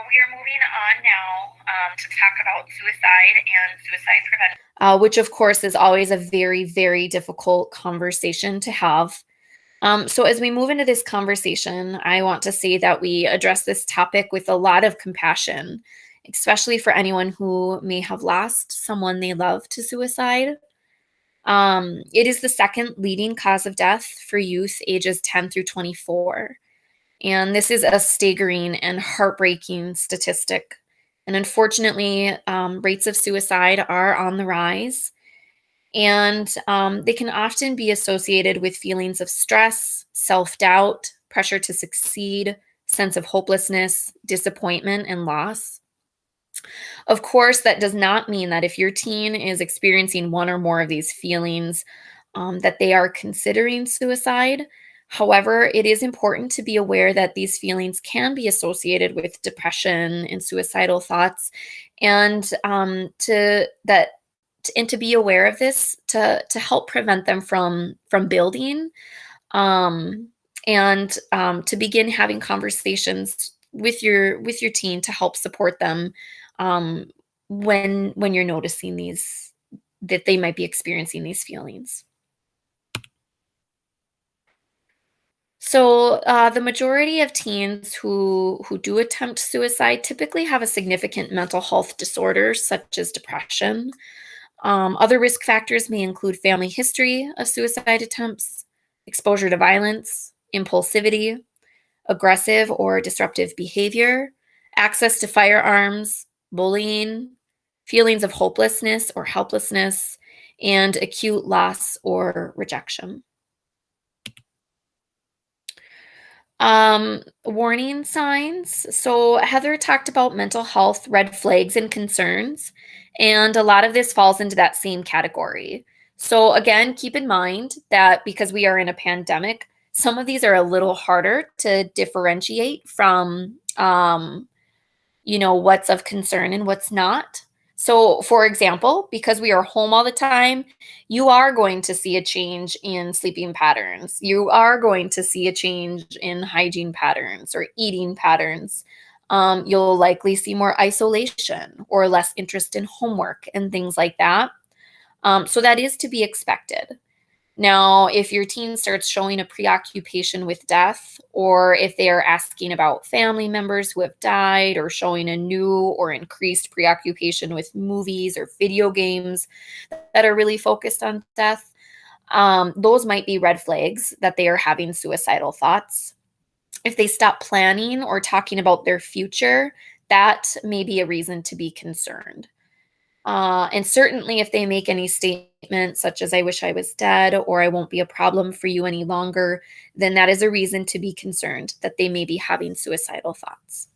We are moving on now to talk about suicide and suicide prevention. Which, of course, is always a very, very difficult conversation to have. So, as we move into this conversation, I want to say that we address this topic with a lot of compassion, especially for anyone who may have lost someone they love to suicide. It is the second leading cause of death for youth ages 10 through 24. And this is a staggering and heartbreaking statistic. And unfortunately, rates of suicide are on the rise. And they can often be associated with feelings of stress, self doubt, pressure to succeed, sense of hopelessness, disappointment, and loss. Of course, that does not mean that if your teen is experiencing one or more of these feelings, that they are considering suicide. However, it is important to be aware that these feelings can be associated with depression and suicidal thoughts, and to be aware of this to help prevent them from building, um, and to begin having conversations with your teen to help support them um, when you're noticing these that they might be experiencing these feelings. So, the majority of teens who do attempt suicide typically have a significant mental health disorder, such as depression. Other risk factors may include family history of suicide attempts, exposure to violence, impulsivity, aggressive or disruptive behavior, access to firearms, bullying, feelings of hopelessness or helplessness, and acute loss or rejection. Warning signs. So Heather talked about mental health red flags and concerns, and a lot of this falls into that same category. So again, keep in mind that because we are in a pandemic, some of these are a little harder to differentiate from what's of concern and what's not. So, for example, because we are home all the time, you are going to see a change in sleeping patterns. You are going to see a change in hygiene patterns or eating patterns. You'll likely see more isolation or less interest in homework and things like that. So, that is to be expected. Now, if your teen starts showing a preoccupation with death, or if they are asking about family members who have died, or showing a new or increased preoccupation with movies or video games that are really focused on death, those might be red flags that they are having suicidal thoughts. If they stop planning or talking about their future, that may be a reason to be concerned. And certainly, if they make any statements such as, I wish I was dead, or I won't be a problem for you any longer, then that is a reason to be concerned that they may be having suicidal thoughts.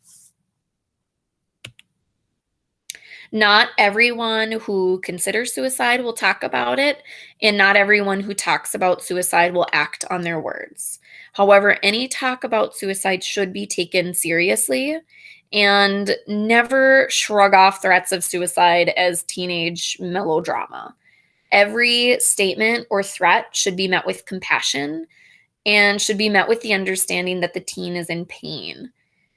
Not everyone who considers suicide will talk about it, and not everyone who talks about suicide will act on their words. However, any talk about suicide should be taken seriously, and never shrug off threats of suicide as teenage melodrama. Every statement or threat should be met with compassion and should be met with the understanding that the teen is in pain.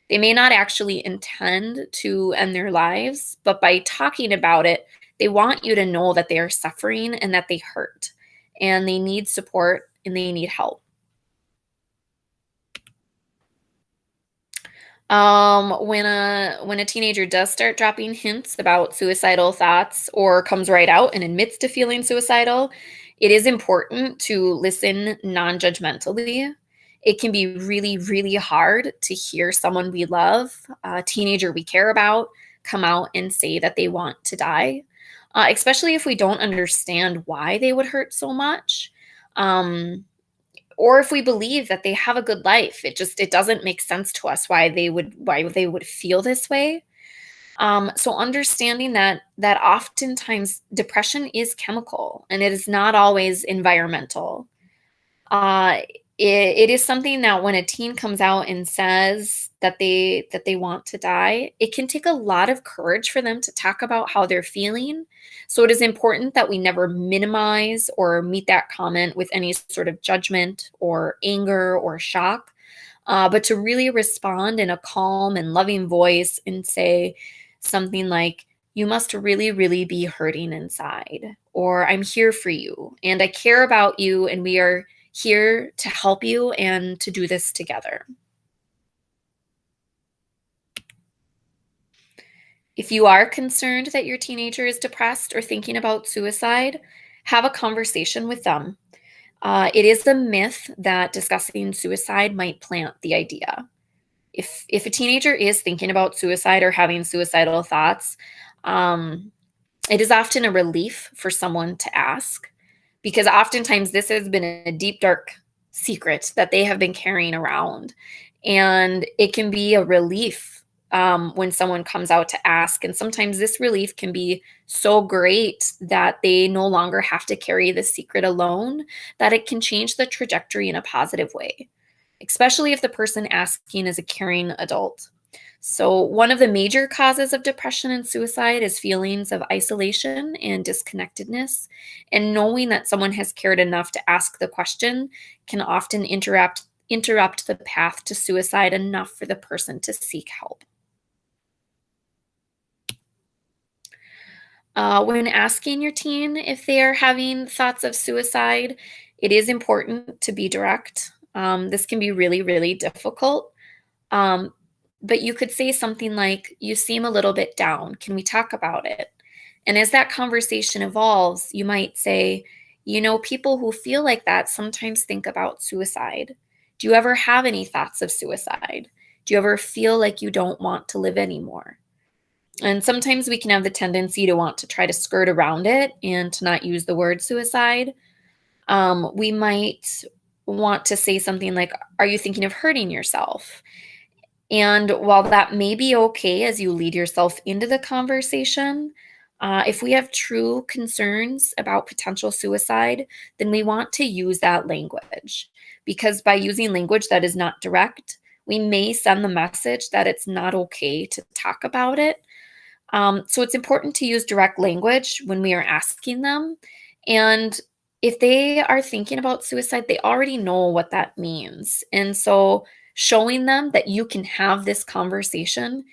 They may not actually intend to end their lives, but by talking about it, they want you to know that they are suffering and that they hurt and they need support and they need help. When a teenager does start dropping hints about suicidal thoughts or comes right out and admits to feeling suicidal, it is important to listen non-judgmentally. It can be really, really hard to hear someone we love, a teenager we care about, come out and say that they want to die, especially if we don't understand why they would hurt so much. Um, or if we believe that they have a good life, it doesn't make sense to us why they would feel this way. So understanding that oftentimes depression is chemical and it is not always environmental. uh, it is something that when a teen comes out and says that they want to die, it can take a lot of courage for them to talk about how they're feeling. So it is important that we never minimize or meet that comment with any sort of judgment or anger or shock. but to really respond in a calm and loving voice and say something like, "You must really, really be hurting inside," or "I'm here for you, and I care about you, and we are here to help you and to do this together." If you are concerned that your teenager is depressed or thinking about suicide, have a conversation with them. It is a myth that discussing suicide might plant the idea. If a teenager is thinking about suicide or having suicidal thoughts, um, it is often a relief for someone to ask, because oftentimes this has been a deep, dark secret that they have been carrying around. And it can be a relief when someone comes out to ask. And sometimes this relief can be so great that they no longer have to carry the secret alone, that it can change the trajectory in a positive way, especially if the person asking is a caring adult. So, one of the major causes of depression and suicide is feelings of isolation and disconnectedness. And knowing that someone has cared enough to ask the question can often interrupt the path to suicide enough for the person to seek help. When asking your teen if they are having thoughts of suicide, it is important to be direct. This can be really, really difficult. Um, but you could say something like, "You seem a little bit down. Can we talk about it?" And as that conversation evolves, you might say, "People who feel like that sometimes think about suicide. Do you ever have any thoughts of suicide? Do you ever feel like you don't want to live anymore?" And sometimes we can have the tendency to want to try to skirt around it and to not use the word suicide. We might want to say something like, "Are you thinking of hurting yourself?" And while that may be okay as you lead yourself into the conversation, if we have true concerns about potential suicide, then we want to use that language. Because by using language that is not direct, we may send the message that it's not okay to talk about it. So it's important to use direct language when we are asking them. And if they are thinking about suicide, they already know what that means. And so showing them that you can have this conversation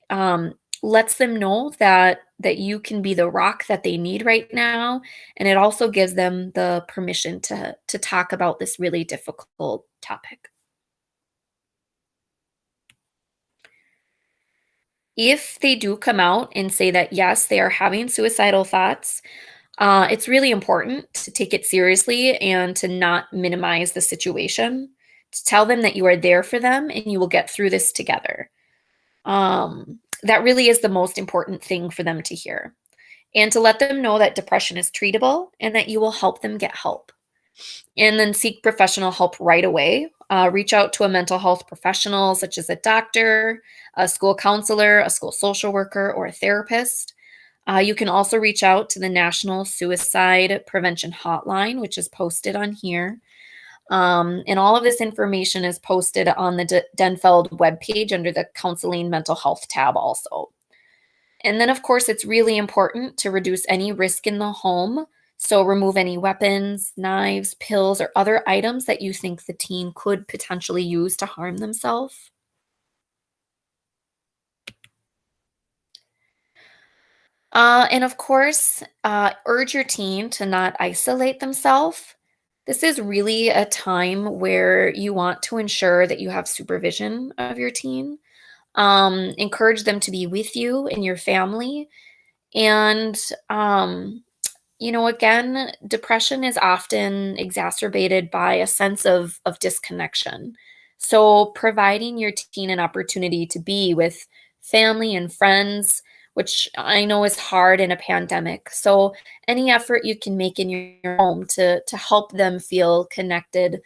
um, lets them know that you can be the rock that they need right now, and it also gives them the permission to talk about this really difficult topic. If they do come out and say that yes, they are having suicidal thoughts, it's really important to take it seriously and to not minimize the situation. To tell them that you are there for them and you will get through this together. That really is the most important thing for them to hear. And to let them know that depression is treatable and that you will help them get help. And then seek professional help right away. Reach out to a mental health professional, such as a doctor, a school counselor, a school social worker, or a therapist. You can also reach out to the National Suicide Prevention Hotline, which is posted on here. And all of this information is posted on the Denfeld webpage under the Counseling Mental Health tab also. And then, of course, it's really important to reduce any risk in the home. So, remove any weapons, knives, pills, or other items that you think the teen could potentially use to harm themselves. And of course, urge your teen to not isolate themselves. This is really a time where you want to ensure that you have supervision of your teen. Encourage them to be with you and your family. And again, depression is often exacerbated by a sense of disconnection. So, providing your teen an opportunity to be with family and friends, which I know is hard in a pandemic. So, any effort you can make in your home to help them feel connected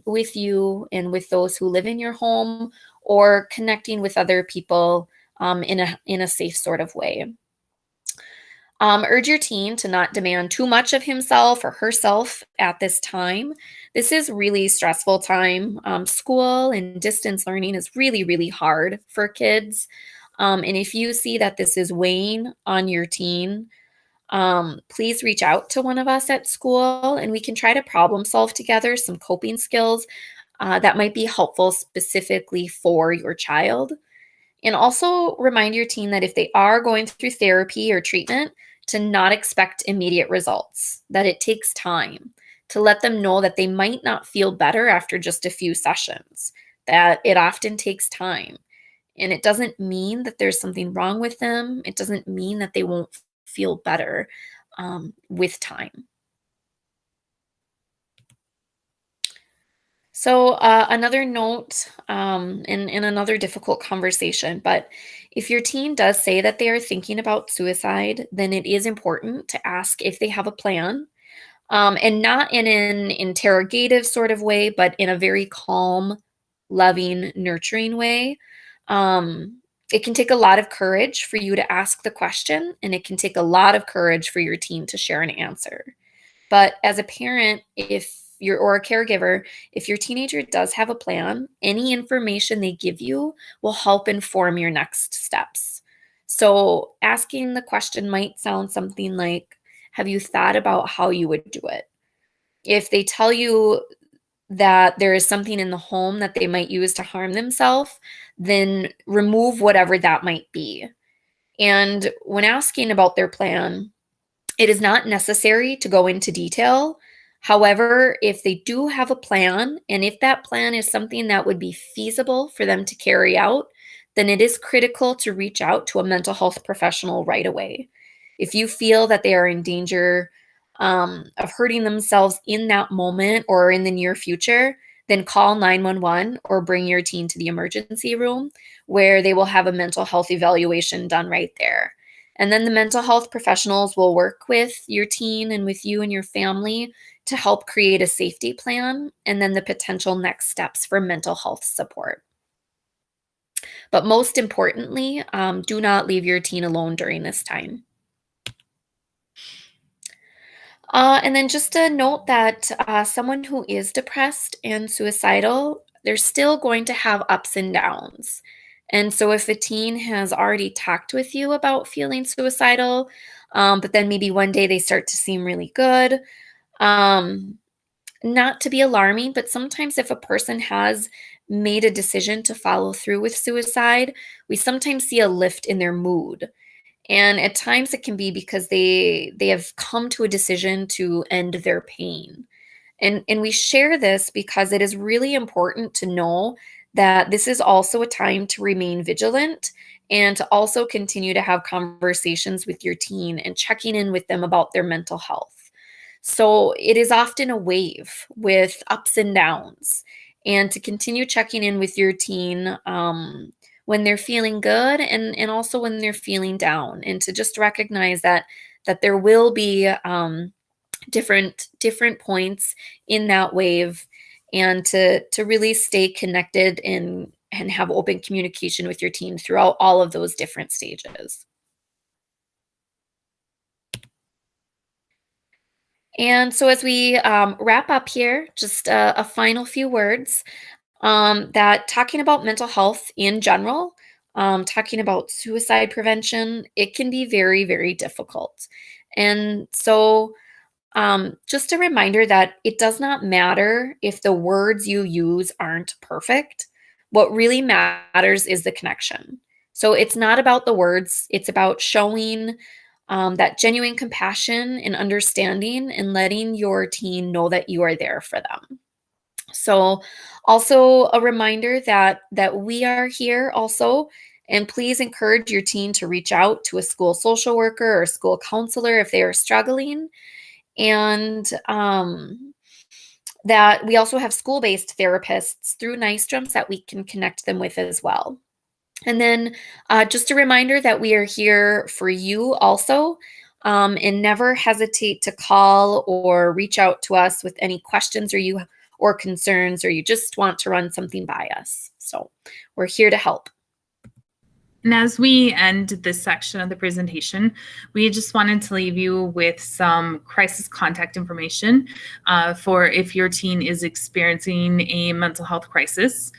with you and with those who live in your home, or connecting with other people in a safe sort of way. Urge your teen to not demand too much of himself or herself at this time. This is really stressful time. School and distance learning is really, really hard for kids. And if you see that this is weighing on your teen, please reach out to one of us at school and we can try to problem solve together some coping skills. that might be helpful specifically for your child. And also remind your teen that if they are going through therapy or treatment, to not expect immediate results, that it takes time, to let them know that they might not feel better after just a few sessions, that it often takes time. And it doesn't mean that there's something wrong with them. It doesn't mean that they won't feel better with time. So, another note in another difficult conversation, but if your teen does say that they are thinking about suicide, then it is important to ask if they have a plan, and not in an interrogative sort of way, but in a very calm, loving, nurturing way. It can take a lot of courage for you to ask the question, and it can take a lot of courage for your teen to share an answer. But as a parent, if you're or a caregiver, if your teenager does have a plan, any information they give you will help inform your next steps. So asking the question might sound something like, have you thought about how you would do it? If they tell you that there is something in the home that they might use to harm themselves, then remove whatever that might be. And when asking about their plan, it is not necessary to go into detail. However, if they do have a plan, and if that plan is something that would be feasible for them to carry out, then it is critical to reach out to a mental health professional right away. If you feel that they are in danger of hurting themselves in that moment or in the near future, then call 911 or bring your teen to the emergency room where they will have a mental health evaluation done right there. And then the mental health professionals will work with your teen and with you and your family to help create a safety plan and then the potential next steps for mental health support. But most importantly, do not leave your teen alone during this time. And then just a note that someone who is depressed and suicidal, they're still going to have ups and downs. And so if a teen has already talked with you about feeling suicidal, but then maybe one day they start to seem really good, um, not to be alarming, but sometimes if a person has made a decision to follow through with suicide, we sometimes see a lift in their mood. And at times it can be because they have come to a decision to end their pain. And we share this because it is really important to know that this is also a time to remain vigilant and to also continue to have conversations with your teen and checking in with them about their mental health. So it is often a wave with ups and downs. And to continue checking in with your teen when they're feeling good and also when they're feeling down, and to just recognize that there will be different points in that wave, and to really stay connected and have open communication with your teen throughout all of those different stages. And so as we wrap up here, just a final few words, that talking about mental health in general, talking about suicide prevention, it can be very, very difficult. And so, just a reminder that it does not matter if the words you use aren't perfect. What really matters is the connection. So it's not about the words, it's about showing that genuine compassion and understanding and letting your teen know that you are there for them. So also a reminder that we are here also, and please encourage your teen to reach out to a school social worker or school counselor if they are struggling. And that we also have school-based therapists through Nystrom's that we can connect them with as well. And then just a reminder that we are here for you also. And never hesitate to call or reach out to us with any questions or concerns, or you just want to run something by us. So we're here to help. And as we end this section of the presentation, we just wanted to leave you with some crisis contact information for if your teen is experiencing a mental health crisis.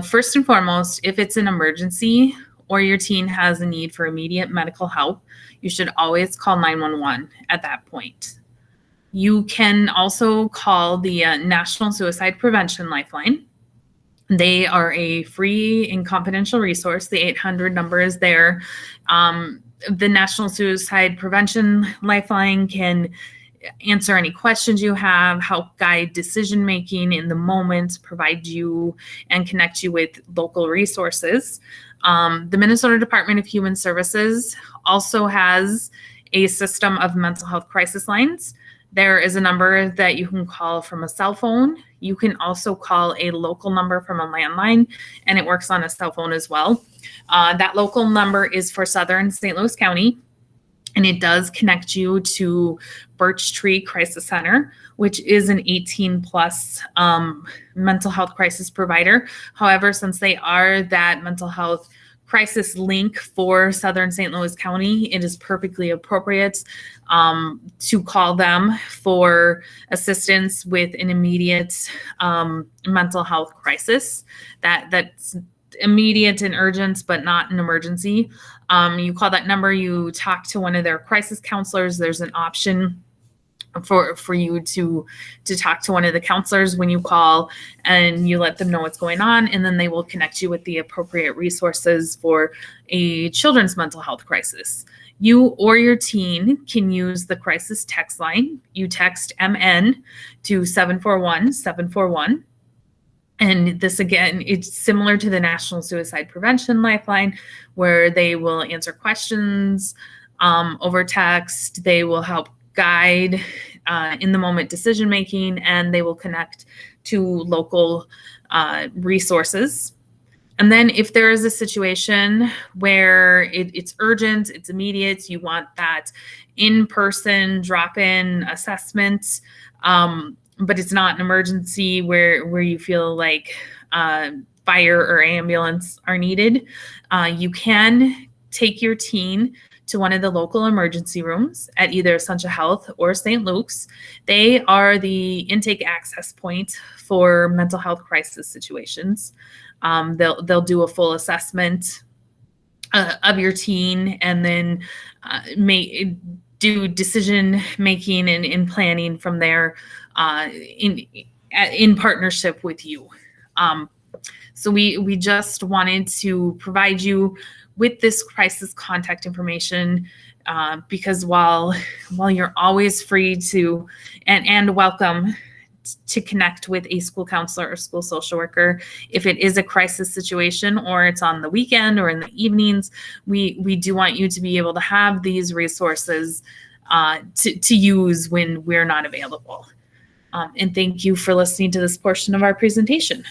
First and foremost, if it's an emergency or your teen has a need for immediate medical help, you should always call 911 at that point. You can also call the National Suicide Prevention Lifeline. They are a free and confidential resource. The 800 number is there. The National Suicide Prevention Lifeline can answer any questions you have, help guide decision making in the moment, provide you and connect you with local resources. The Minnesota Department of Human Services also has a system of mental health crisis lines. There is a number that you can call from a cell phone. You can also call a local number from a landline, and it works on a cell phone as well. That local number is for Southern St. Louis County, and it does connect you to Birch Tree Crisis Center, which is an 18 plus mental health crisis provider. However, since they are that mental health crisis link for Southern St. Louis County, it is perfectly appropriate to call them for assistance with an immediate mental health crisis that's immediate and urgent, but not an emergency. You call that number, you talk to one of their crisis counselors. There's an option for you to talk to one of the counselors when you call, and you let them know what's going on, and then they will connect you with the appropriate resources for a children's mental health crisis. You or your teen can use the crisis text line. You text MN to 741-741. And this, again, it's similar to the National Suicide Prevention Lifeline, where they will answer questions over text. They will help guide in the moment decision making, and they will connect to local resources. And then if there is a situation where it's urgent, it's immediate, you want that in-person drop-in assessment, but it's not an emergency where you feel like fire or ambulance are needed, you can take your teen to one of the local emergency rooms at either Essentia Health or St. Luke's. They are the intake access point for mental health crisis situations. They'll do a full assessment of your teen, and then do decision making and planning from there in partnership with you. So we just wanted to provide you with this crisis contact information because while you're always free to and welcome to connect with a school counselor or school social worker, if it is a crisis situation or it's on the weekend or in the evenings, we do want you to be able to have these resources to use when we're not available. And thank you for listening to this portion of our presentation.